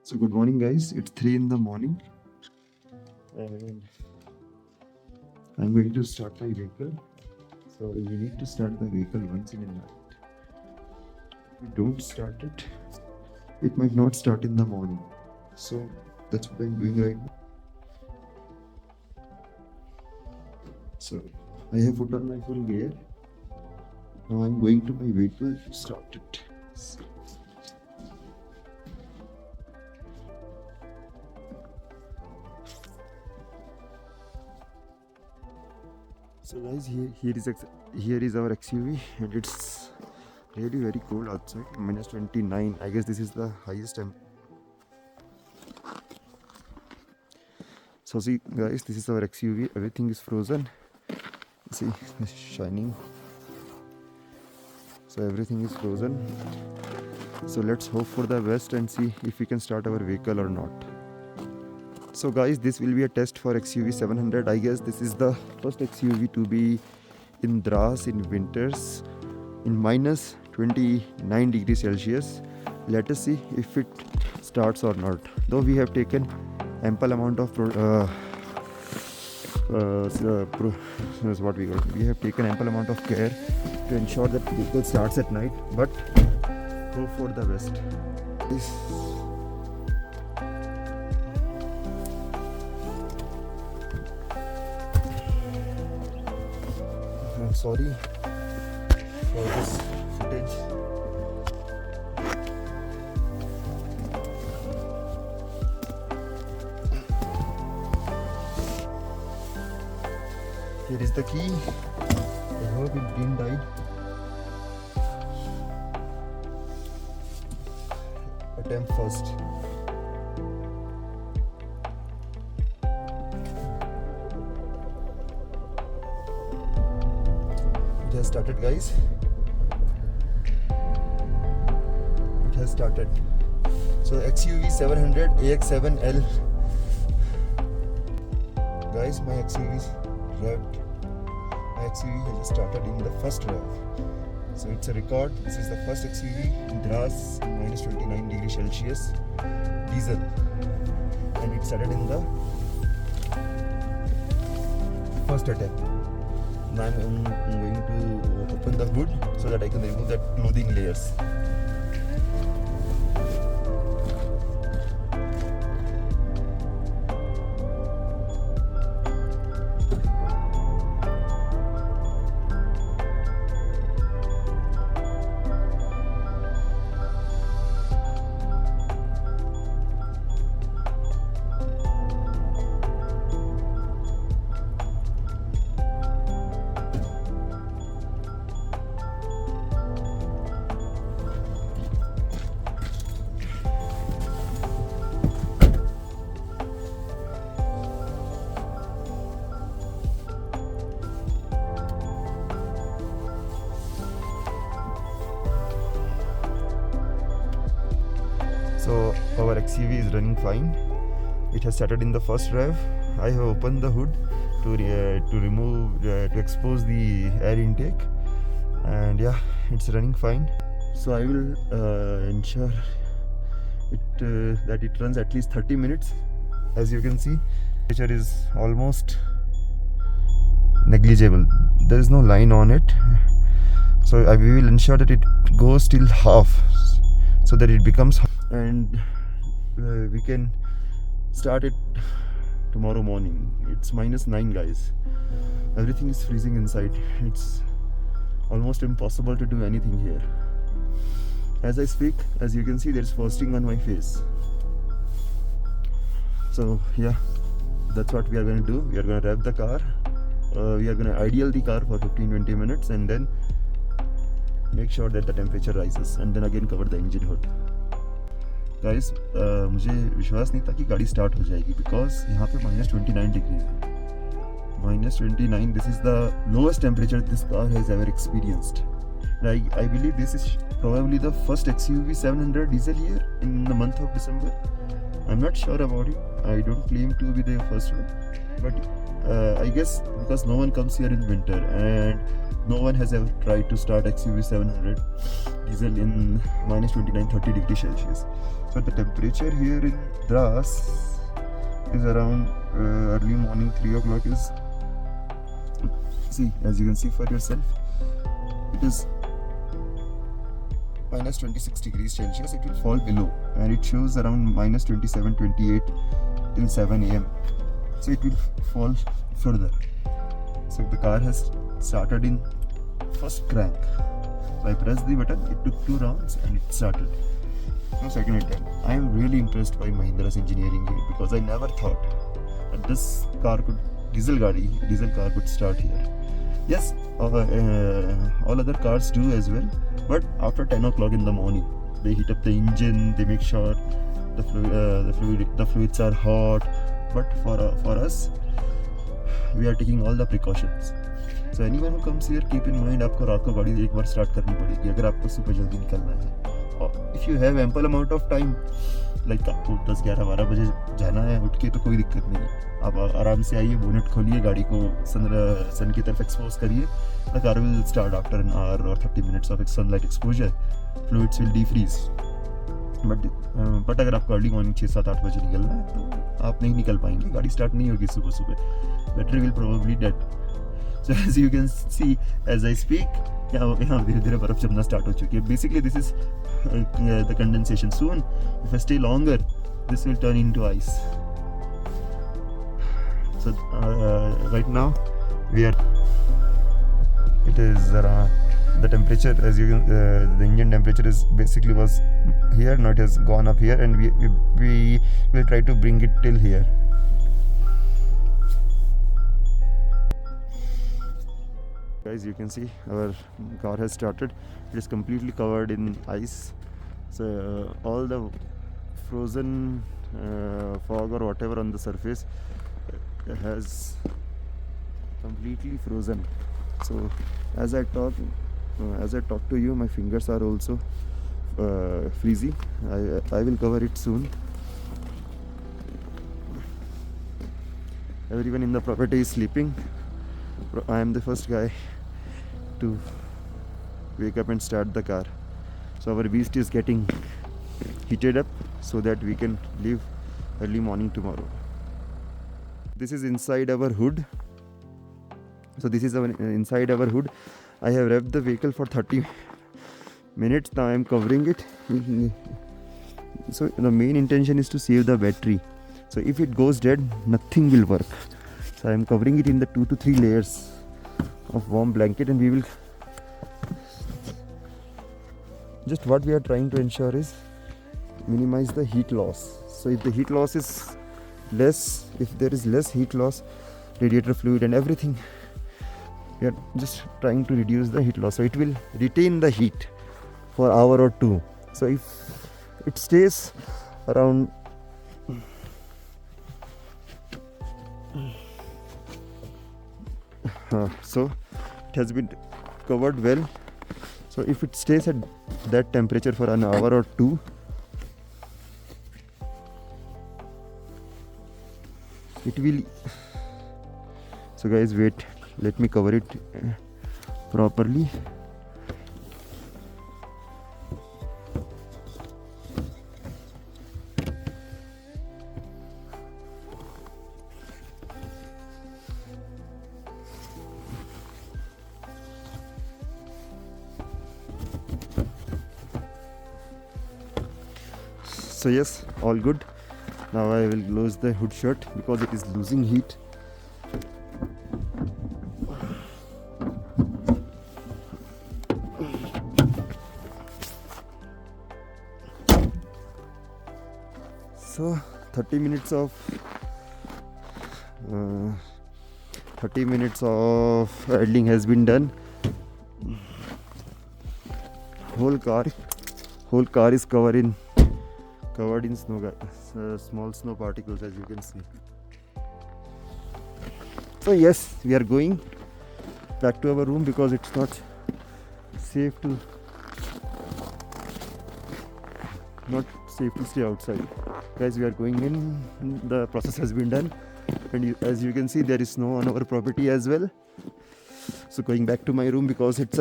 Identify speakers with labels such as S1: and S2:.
S1: So good morning guys, it's 3 in the morning and I'm going to start my vehicle. So you need to start the vehicle once in a night. If you don't start it, it might not start in the morning. So that's what I'm doing right now. So I have put on my full gear. Now I'm going to my vehicle to start it. So guys, here is our XUV and it's really very cold outside, minus 29. I guess this is the highest temp. So see guys, this is our XUV. Everything is frozen. See, it's shining. So everything is frozen. So let's hope for the best and see if we can start our vehicle or not. So guys, this will be a test for XUV 700. I guess this is the first XUV to be in Dras in winters in minus 29 degrees Celsius. Let us see if it starts or not. Though we have taken ample amount of we have taken ample amount of care to ensure that the vehicle starts at night, but hope for the best. I'm sorry for this footage. Here is the key. I hope it didn't die. Attempt first. It has started, guys. It has started. So XUV 700 AX7L. Guys, my XUV is revved. My XUV has started in the first rev. So it's a record. This is the first XUV in Dras in minus 29 degrees Celsius. Diesel. And it started in the first attempt. Now I'm going to open the hood so that I can remove that clothing layers. So our XUV is running fine. It has started in the first rev. I have opened the hood to expose the air intake, and yeah, it's running fine. So I will ensure that it runs at least 30 minutes. As you can see, temperature is almost negligible. There is no line on it. So we will ensure that it goes till half, so that it becomes, and we can start it tomorrow morning. It's minus 9, guys. Everything is freezing inside. It's almost impossible to do anything here. As I speak, as you can see, there's frosting on my face. So yeah, that's what we are going to do. We are going to rev the car. We are going to idle the car for 15-20 minutes and then make sure that the temperature rises, and then again cover the engine hood. Guys, मुझे विश्वास नहीं था कि गाड़ी start हो जाएगी, because यहाँ पे minus 29 डिग्रीज है. Minus 29, this is the lowest temperature this car has ever experienced. I believe this is probably the first XUV 700 diesel here in the month of December. I'm not sure about it. I don't claim to be the first one, but I guess because no one comes here in winter and no one has ever tried to start XUV 700 diesel in minus 29-30 degrees Celsius. So the temperature here in Dras is around early morning 3 o'clock is, see, as you can see for yourself, it is minus 26 degrees Celsius. It will fall below and it shows around minus 27-28 till 7 a.m. So it will fall further. So the car has started in first crank. So I pressed the button, it took 2 rounds and it started. No second attempt. I am really impressed by Mahindra's engineering here because I never thought that this car could, diesel car could start here. Yes, all other cars do as well, but after 10 o'clock in the morning, they heat up the engine, they make sure the fluids are hot. But for us, we are taking all the precautions. So anyone who comes here, keep in mind आपको रात को गाड़ी एक बार start करनी पड़ेगी अगर आपको सुबह जल्दी निकलना है. If you have ample amount of time, like आपको 10, 11, 12 बजे जाना है उठ के, तो कोई दिक्कत नहीं है. आप आराम से आइए, बोनेट खोलिए, गाड़ी को सन की तरफ एक्सपोज करिए. The car will start after an hour or 30 minutes of sunlight exposure. Fluids will defreeze. But अगर आपको अर्ली मॉर्निंग 6, 7, 8 बजे निकलना है तो आप नहीं निकल पाएंगे, गाड़ी स्टार्ट नहीं होगी सुबह सुबह. Battery will probably dead. So as you can see as I speak, यहाँ धीरे धीरे बर्फ जमना स्टार्ट हो चुकी है. Basically this is the condensation. Soon if I stay longer this will turn into ice. So right now we are, it is the temperature, as you can, the engine temperature is basically was here, now it has gone up here, and we will try to bring it till here. Guys, you can see our car has started. It is completely covered in ice, so all the frozen fog or whatever on the surface has completely frozen. So as I talk to you, my fingers are also freezy. I will cover it soon. Everyone in the property is sleeping. I am the first guy to wake up and start the car. So our beast is getting heated up so that we can leave early morning tomorrow. This is inside our hood. So this is our inside our hood. I have revved the vehicle for 30 minutes. Now I am covering it. So the main intention is to save the battery. So if it goes dead, nothing will work. So I am covering it in the 2 to 3 layers of warm blanket, and we will just, what we are trying to ensure is minimize the heat loss. So if the heat loss is less, if there is less heat loss, radiator fluid and everything, we are just trying to reduce the heat loss, so it will retain the heat for hour or 2. So if it stays around so it has been covered well. So if it stays at that temperature for an hour or 2, it will. So guys, wait, let me cover it properly. So yes, all good. Now I will close the hood shut because it is losing heat. So 30 minutes of idling has been done. Whole car is covered in snow, small snow particles, as you can see. So yes, we are going back to our room because it's not safe to stay outside. Guys, we are going in. The process has been done. and as you can see there is snow on our property as well. So going back to my room because it's